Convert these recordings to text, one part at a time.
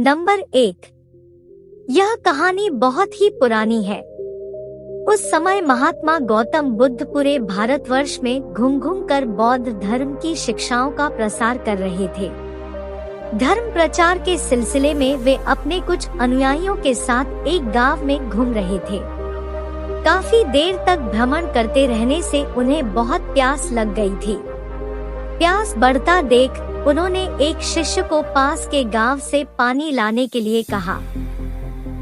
Number 1। यह कहानी बहुत ही पुरानी है। उस समय महात्मा गौतम बुद्ध पूरे भारतवर्ष में घूम कर बौद्ध धर्म की शिक्षाओं का प्रसार कर रहे थे। धर्म प्रचार के सिलसिले में वे अपने कुछ अनुयायियों के साथ एक गांव में घूम रहे थे। काफी देर तक भ्रमण करते रहने से उन्हें बहुत प्यास लग गई थी। प्यास बढ़ता देख उन्होंने एक शिष्य को पास के गांव से पानी लाने के लिए कहा।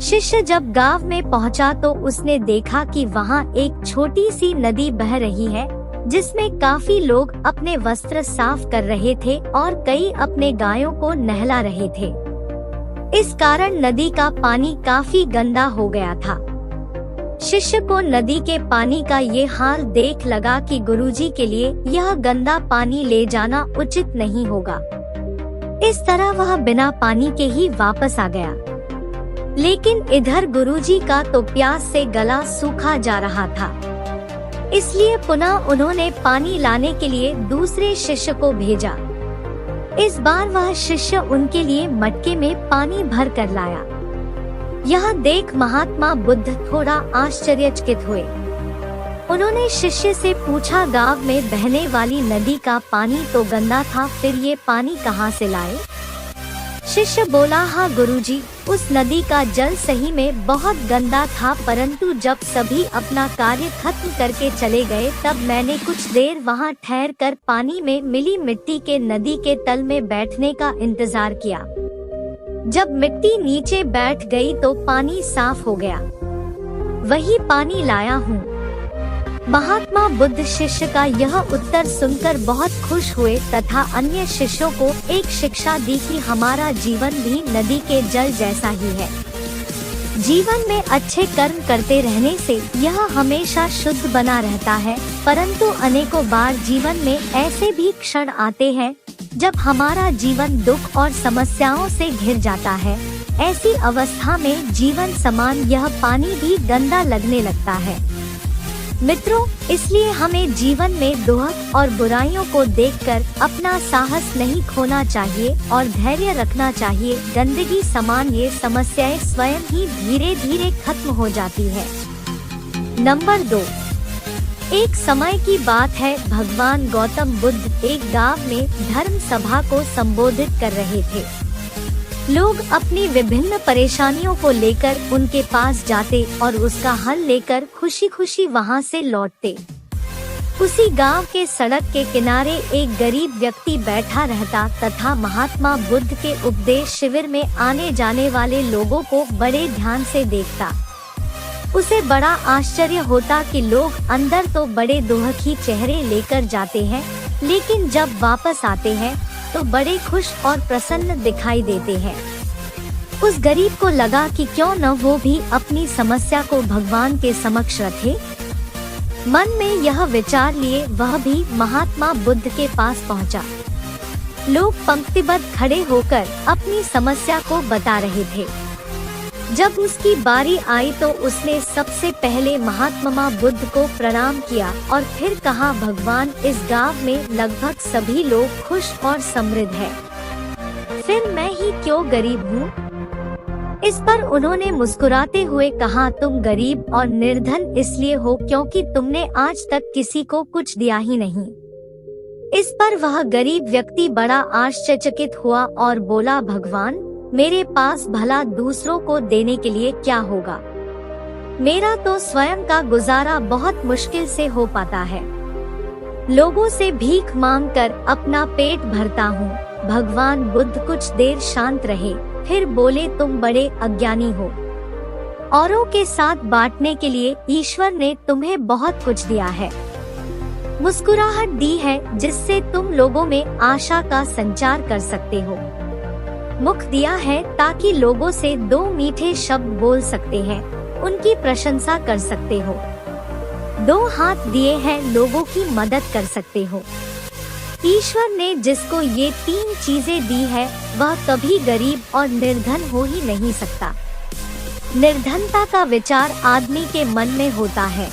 शिष्य जब गांव में पहुंचा तो उसने देखा कि वहां एक छोटी सी नदी बह रही है, जिसमें काफी लोग अपने वस्त्र साफ कर रहे थे और कई अपने गायों को नहला रहे थे। इस कारण नदी का पानी काफी गंदा हो गया था। शिष्य को नदी के पानी का ये हाल देख लगा कि गुरुजी के लिए यह गंदा पानी ले जाना उचित नहीं होगा। इस तरह वह बिना पानी के ही वापस आ गया। लेकिन इधर गुरुजी का तो प्यास से गला सूखा जा रहा था, इसलिए पुनः उन्होंने पानी लाने के लिए दूसरे शिष्य को भेजा। इस बार वह शिष्य उनके लिए मटके में पानी भर कर लाया। यह देख महात्मा बुद्ध थोड़ा आश्चर्यचकित हुए। उन्होंने शिष्य से पूछा, गांव में बहने वाली नदी का पानी तो गंदा था, फिर ये पानी कहाँ से लाए? शिष्य बोला, हाँ गुरुजी, उस नदी का जल सही में बहुत गंदा था, परंतु जब सभी अपना कार्य खत्म करके चले गए तब मैंने कुछ देर वहाँ ठहर कर पानी में मिली मिट्टी के नदी के तल में बैठने का इंतजार किया। जब मिट्टी नीचे बैठ गई तो पानी साफ हो गया। वही पानी लाया हूँ। महात्मा बुद्ध शिष्य का यह उत्तर सुनकर बहुत खुश हुए तथा अन्य शिष्यों को एक शिक्षा दी कि हमारा जीवन भी नदी के जल जैसा ही है। जीवन में अच्छे कर्म करते रहने से यह हमेशा शुद्ध बना रहता है, परंतु अनेकों बार जीवन में ऐसे भी क्षण आते हैं जब हमारा जीवन दुख और समस्याओं से घिर जाता है। ऐसी अवस्था में जीवन समान यह पानी भी गंदा लगने लगता है। मित्रों, इसलिए हमें जीवन में दुख और बुराइयों को देखकर अपना साहस नहीं खोना चाहिए और धैर्य रखना चाहिए। गंदगी समान ये समस्याएं स्वयं ही धीरे धीरे खत्म हो जाती है। नंबर 2। एक समय की बात है, भगवान गौतम बुद्ध एक गांव में धर्म सभा को संबोधित कर रहे थे। लोग अपनी विभिन्न परेशानियों को लेकर उनके पास जाते और उसका हल लेकर खुशी खुशी वहां से लौटते। उसी गांव के सड़क के किनारे एक गरीब व्यक्ति बैठा रहता तथा महात्मा बुद्ध के उपदेश शिविर में आने जाने वाले लोगों को बड़े ध्यान से देखता। उसे बड़ा आश्चर्य होता कि लोग अंदर तो बड़े दुखी चेहरे लेकर जाते हैं, लेकिन जब वापस आते हैं तो बड़े खुश और प्रसन्न दिखाई देते हैं। उस गरीब को लगा कि क्यों न वो भी अपनी समस्या को भगवान के समक्ष रखे। मन में यह विचार लिए वह भी महात्मा बुद्ध के पास पहुंचा। लोग पंक्तिबद्ध खड़े होकर अपनी समस्या को बता रहे थे। जब उसकी बारी आई तो उसने सबसे पहले महात्मा बुद्ध को प्रणाम किया और फिर कहा, भगवान, इस गांव में लगभग सभी लोग खुश और समृद्ध हैं, फिर मैं ही क्यों गरीब हूँ? इस पर उन्होंने मुस्कुराते हुए कहा, तुम गरीब और निर्धन इसलिए हो क्योंकि तुमने आज तक किसी को कुछ दिया ही नहीं। इस पर वह गरीब व्यक्ति बड़ा आश्चर्यचकित हुआ और बोला, भगवान, मेरे पास भला दूसरों को देने के लिए क्या होगा? मेरा तो स्वयं का गुजारा बहुत मुश्किल से हो पाता है। लोगों से भीख मांगकर अपना पेट भरता हूँ। भगवान बुद्ध कुछ देर शांत रहे, फिर बोले, तुम बड़े अज्ञानी हो। औरों के साथ बांटने के लिए ईश्वर ने तुम्हें बहुत कुछ दिया है। मुस्कुराहट दी है जिससे तुम लोगों में आशा का संचार कर सकते हो। मुख दिया है ताकि लोगों से दो मीठे शब्द बोल सकते हैं, उनकी प्रशंसा कर सकते हो। दो हाथ दिए हैं, लोगों की मदद कर सकते हो। ईश्वर ने जिसको ये 3 चीजें दी है वह कभी गरीब और निर्धन हो ही नहीं सकता। निर्धनता का विचार आदमी के मन में होता है,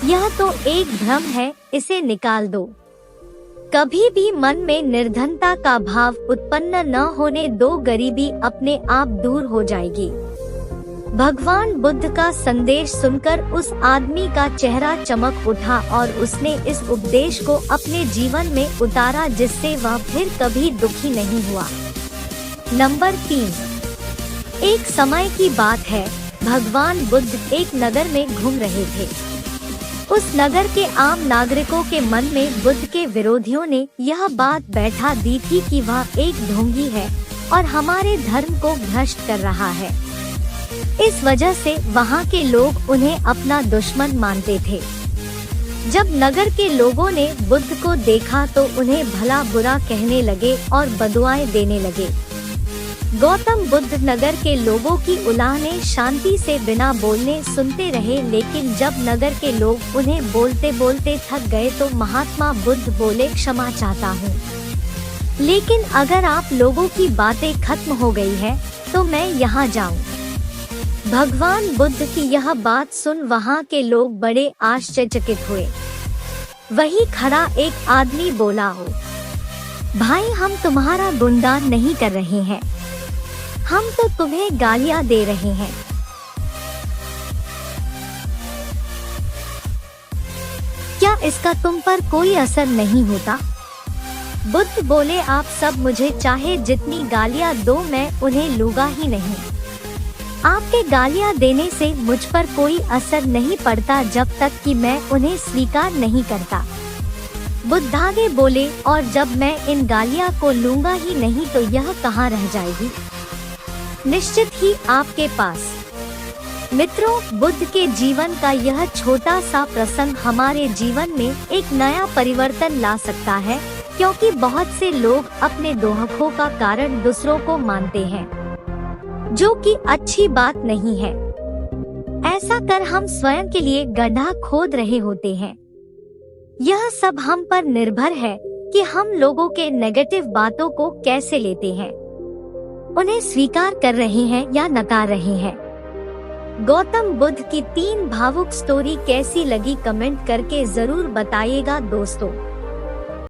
यह तो एक भ्रम है, इसे निकाल दो। कभी भी मन में निर्धनता का भाव उत्पन्न न होने दो, गरीबी अपने आप दूर हो जाएगी। भगवान बुद्ध का संदेश सुनकर उस आदमी का चेहरा चमक उठा और उसने इस उपदेश को अपने जीवन में उतारा, जिससे वह फिर कभी दुखी नहीं हुआ। नंबर 3। एक समय की बात है, भगवान बुद्ध एक नगर में घूम रहे थे। उस नगर के आम नागरिकों के मन में बुद्ध के विरोधियों ने यह बात बैठा दी थी कि वह एक ढोंगी है और हमारे धर्म को भ्रष्ट कर रहा है। इस वजह से वहाँ के लोग उन्हें अपना दुश्मन मानते थे। जब नगर के लोगों ने बुद्ध को देखा तो उन्हें भला बुरा कहने लगे और बदुआएं देने लगे। गौतम बुद्ध नगर के लोगों की उलाहनें शांति से बिना बोलने सुनते रहे, लेकिन जब नगर के लोग उन्हें बोलते बोलते थक गए तो महात्मा बुद्ध बोले, क्षमा चाहता हूँ, लेकिन अगर आप लोगों की बातें खत्म हो गई है तो मैं यहाँ जाऊँ। भगवान बुद्ध की यह बात सुन वहाँ के लोग बड़े आश्चर्यचकित हुए। वहीं खड़ा एक आदमी बोला, हो भाई, हम तुम्हारा गुणगान नहीं कर रहे हैं, हम तो तुम्हें गालियां दे रहे हैं। क्या इसका तुम पर कोई असर नहीं होता? बुद्ध बोले, आप सब मुझे चाहे जितनी गालियां दो, मैं उन्हें लूंगा ही नहीं। आपके गालियां देने से मुझ पर कोई असर नहीं पड़ता जब तक कि मैं उन्हें स्वीकार नहीं करता। बुद्ध आगे बोले, और जब मैं इन गालियां को लूंगा ही नहीं तो यह कहाँ रह जाएगी? निश्चित ही आपके पास। मित्रों, बुद्ध के जीवन का यह छोटा सा प्रसंग हमारे जीवन में एक नया परिवर्तन ला सकता है, क्योंकि बहुत से लोग अपने दोहखों का कारण दूसरों को मानते हैं, जो कि अच्छी बात नहीं है। ऐसा कर हम स्वयं के लिए गड्ढा खोद रहे होते हैं। यह सब हम पर निर्भर है कि हम लोगों के नेगेटिव बातों को कैसे लेते हैं, उन्हें स्वीकार कर रहे हैं या नकार रहे हैं। गौतम बुद्ध की 3 भावुक स्टोरी कैसी लगी कमेंट करके जरूर बताइएगा दोस्तों।